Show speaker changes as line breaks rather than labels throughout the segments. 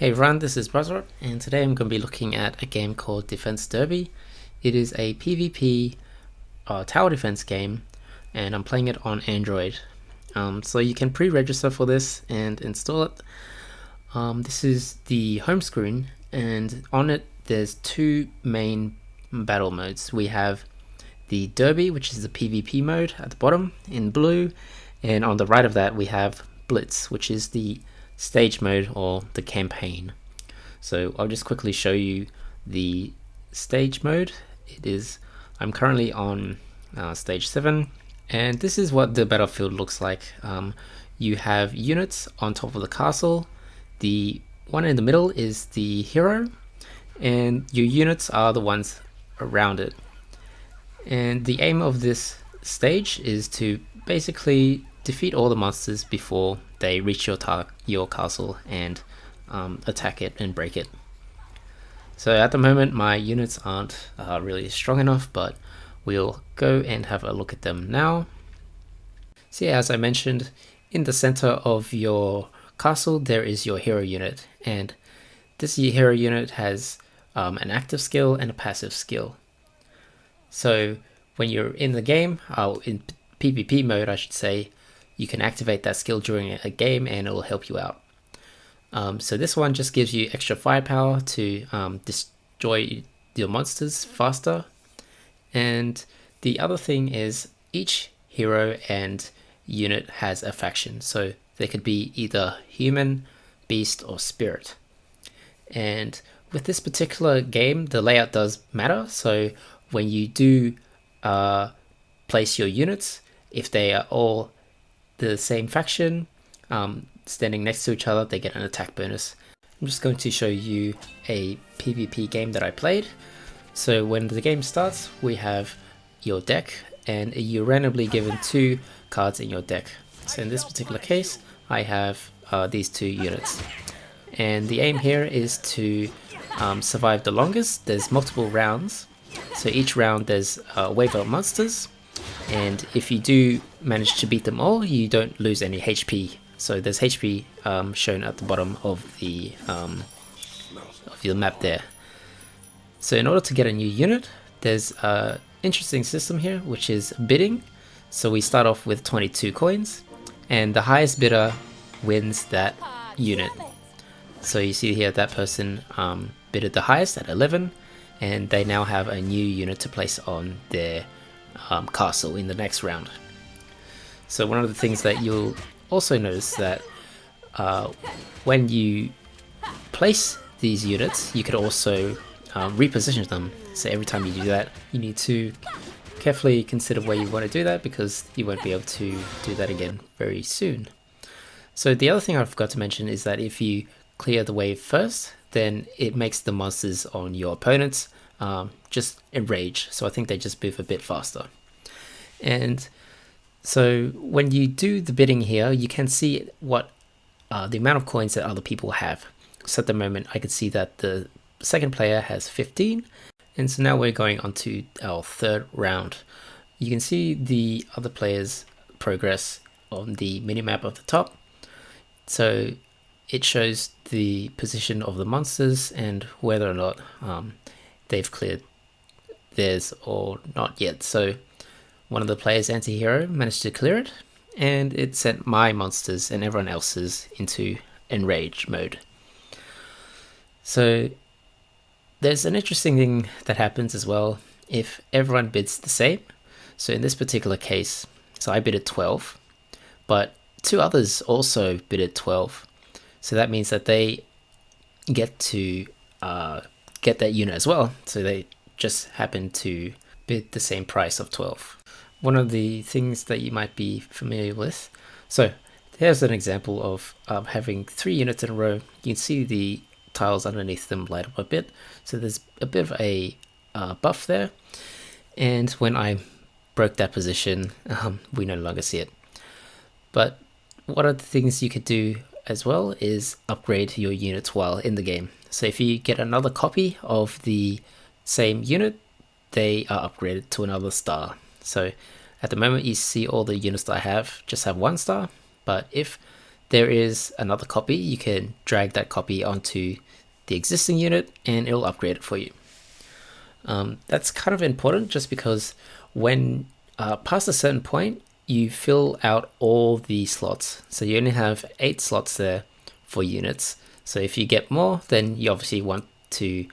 Hey everyone, this is Buzzrot, and today I'm going to be looking at a game called Defense Derby. It is a PvP tower defense game, and I'm playing it on Android. So you can pre-register for this and install it. This is the home screen, and on it there's two main battle modes. We have the Derby, which is the PvP mode at the bottom in blue, and on the right of that we have Blitz, which is the stage mode or the campaign. So I'll just quickly show you the stage mode. I'm currently on stage 7, and this is what the battlefield looks like. You have units on top of the castle. The one in the middle is the hero, and your units are the ones around it. And the aim of this stage is to basically defeat all the monsters before they reach your castle and attack it and break it. So at the moment my units aren't really strong enough, but we'll go and have a look at them now. So yeah, as I mentioned, in the center of your castle there is your hero unit, and this hero unit has an active skill and a passive skill. So when you're in the game, in PvP mode I should say, you can activate that skill during a game and it will help you out. So this one just gives you extra firepower to destroy your monsters faster. And the other thing is each hero and unit has a faction. So they could be either human, beast, or spirit. And with this particular game, the layout does matter. So when you do place your units, if they are all the same faction, standing next to each other, they get an attack bonus. I'm just going to show you a PvP game that I played. So when the game starts, we have your deck, and you're randomly given 2 cards in your deck. So in this particular case, I have these 2 units. And the aim here is to survive the longest. There's multiple rounds. So each round there's a wave of monsters, and if you do manage to beat them all, you don't lose any HP. So there's HP shown at the bottom of your map there. So in order to get a new unit, there's an interesting system here, which is bidding. So we start off with 22 coins, and the highest bidder wins that unit. So you see here that person bidded the highest at 11, and they now have a new unit to place on their castle in the next round. So one of the things that you'll also notice that when you place these units, you could also reposition them. So every time you do that, you need to carefully consider where you want to do that, because you won't be able to do that again very soon. So the other thing I forgot to mention is that if you clear the wave first, then it makes the monsters on your opponents just enrage. So I think they just move a bit faster. And so when you do the bidding here, you can see what the amount of coins that other people have. So at the moment I can see that the second player has 15, and so now we're going on to our third round. You can see the other players' progress on the minimap at the top. So it shows the position of the monsters and whether or not they've cleared theirs or not yet. So one of the players' anti-hero managed to clear it, and it sent my monsters and everyone else's into enrage mode. So there's an interesting thing that happens as well if everyone bids the same. So in this particular case, so I bid at 12, but 2 others also bid at 12. So that means that they get to get that unit as well. So they just happen to bid the same price of 12. One of the things that you might be familiar with. So here's an example of having 3 units in a row. You can see the tiles underneath them light up a bit. So there's a bit of a buff there. And when I broke that position, we no longer see it. But one of the things you could do as well is upgrade your units while in the game. So if you get another copy of the same unit, they are upgraded to another star. So at the moment you see all the units that I have just have 1 star, but if there is another copy. You can drag that copy onto the existing unit and it'll upgrade it for you. That's kind of important just because when past a certain point, you fill out all the slots. So you only have 8 slots there for units. So if you get more, then you obviously want to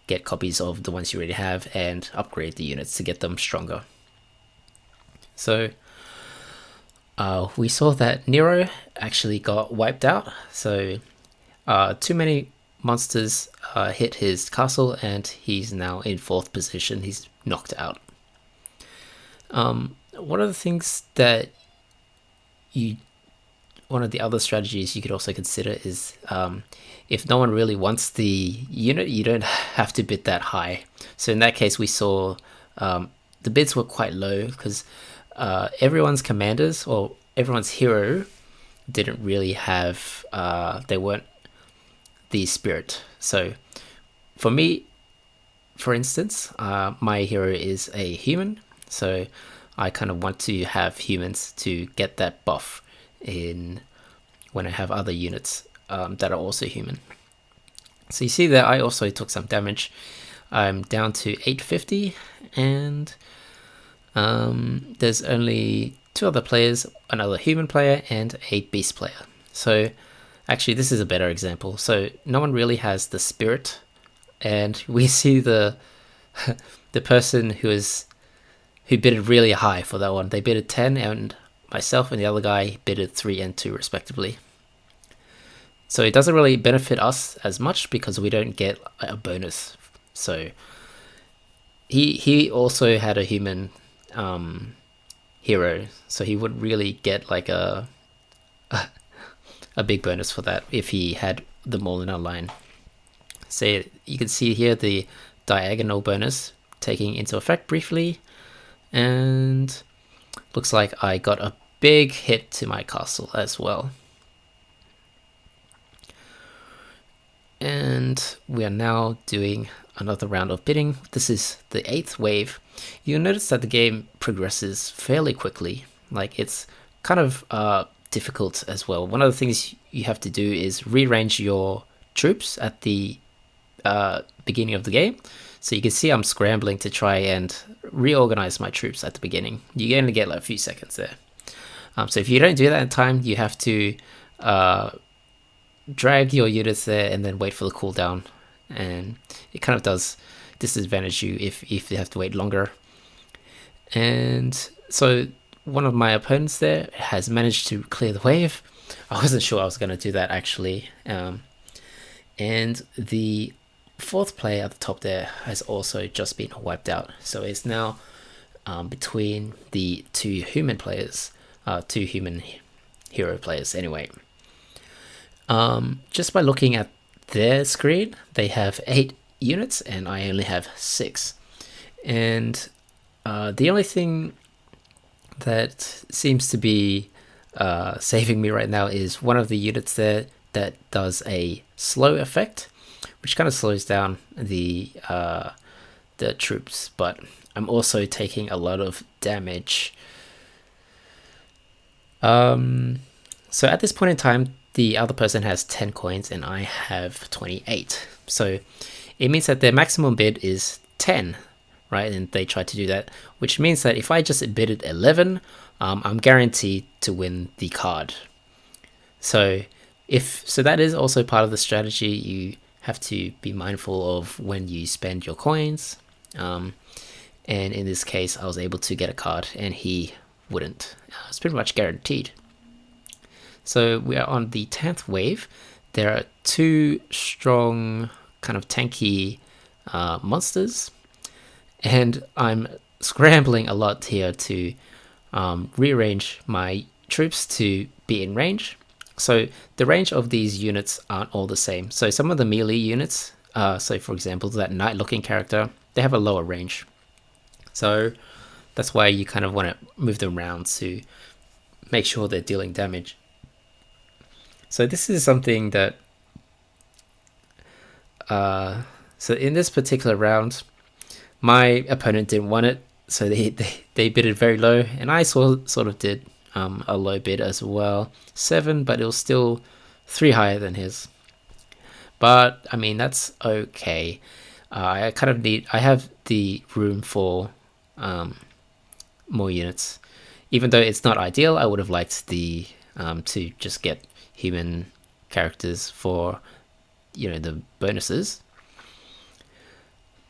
get copies of the ones you already have and upgrade the units to get them stronger. So we saw that Nero actually got wiped out. So too many monsters hit his castle and he's now in 4th position. He's knocked out. One of the things that one of the other strategies you could also consider is if no one really wants the unit, you don't have to bid that high. So in that case, we saw the bids were quite low because everyone's commanders or everyone's hero didn't really have, they weren't the spirit. So for me, for instance, my hero is a human. So I kind of want to have humans to get that buff in when I have other units that are also human. So you see that I also took some damage. I'm down to 850 and there's only 2 other players, another human player and a beast player. So actually this is a better example. So no one really has the spirit and we see the person who bidded really high for that one. They bidded 10 and myself and the other guy bidded 3 and 2 respectively. So it doesn't really benefit us as much because we don't get a bonus. So he also had a human hero, so he would really get like a big bonus for that if he had them all in a line. So you can see here the diagonal bonus taking into effect briefly, and looks like I got a big hit to my castle as well. And we are now doing another round of bidding. This is the 8th wave. You'll notice that the game progresses fairly quickly. Like it's kind of difficult as well. One of the things you have to do is rearrange your troops at the beginning of the game. So you can see I'm scrambling to try and reorganize my troops at the beginning. You only get like a few seconds there. So if you don't do that in time, you have to drag your units there and then wait for the cooldown, and it kind of does disadvantage you if you have to wait longer. And so one of my opponents there has managed to clear the wave. I wasn't sure I was going to do that actually. And the 4th player at the top there has also just been wiped out. So it's now between the 2 human players, 2 human hero players anyway. Just by looking at their screen, they have 8 units and I only have 6. And the only thing that seems to be saving me right now is one of the units there that does a slow effect, which kind of slows down the troops, but I'm also taking a lot of damage. So at this point in time, the other person has 10 coins and I have 28. So it means that their maximum bid is 10, right? And they tried to do that, which means that if I just bidded 11, I'm guaranteed to win the card. So that is also part of the strategy. You have to be mindful of when you spend your coins. And in this case, I was able to get a card and he wouldn't. It's pretty much guaranteed. So we are on the 10th wave. There are 2 strong kind of tanky monsters, and I'm scrambling a lot here to rearrange my troops to be in range. So the range of these units aren't all the same. So some of the melee units, so for example that knight looking character, they have a lower range. So that's why you kind of want to move them around to make sure they're dealing damage. So this is something that, so in this particular round, my opponent didn't want it, so they bid it very low, and I sort of did a low bid as well, 7, but it was still 3 higher than his. But I mean, that's okay. I have the room for more units. Even though it's not ideal, I would have liked the to just get human characters for, you know, the bonuses.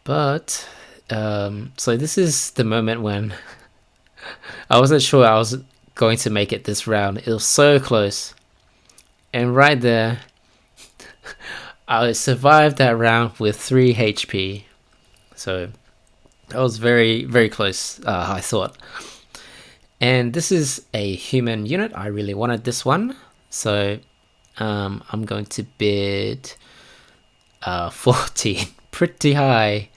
But so this is the moment when I wasn't sure I was going to make it this round. It was so close, and right there I survived that round with 3 HP. So that was very, very close, I thought. And this is a human unit. I really wanted this one, so I'm going to bid 14, pretty high.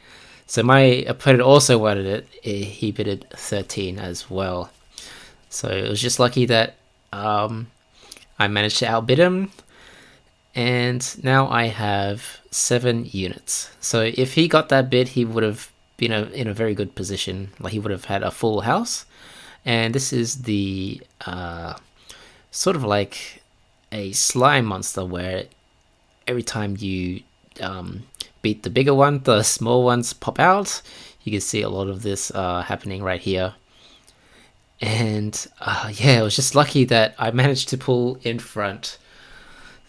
So my opponent also wanted it. He bidded 13 as well. So it was just lucky that I managed to outbid him. And now I have 7 units. So if he got that bid, he would have been in a very good position. Like, he would have had a full house. And this is the sort of like a slime monster, where every time you beat the bigger one, the small ones pop out. You can see a lot of this happening right here. And yeah, it was just lucky that I managed to pull in front.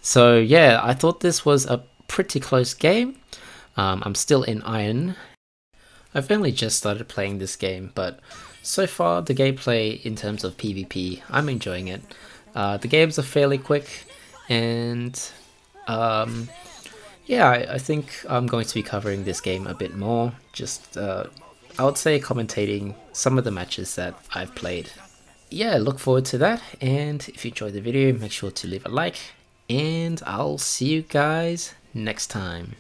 So yeah, I thought this was a pretty close game. I'm still in iron. I've only just started playing this game, but so far the gameplay in terms of PvP, I'm enjoying it. The games are fairly quick, and yeah, I think I'm going to be covering this game a bit more. Just I would say commentating some of the matches that I've played. Yeah, look forward to that, and if you enjoyed the video, make sure to leave a like, and I'll see you guys next time.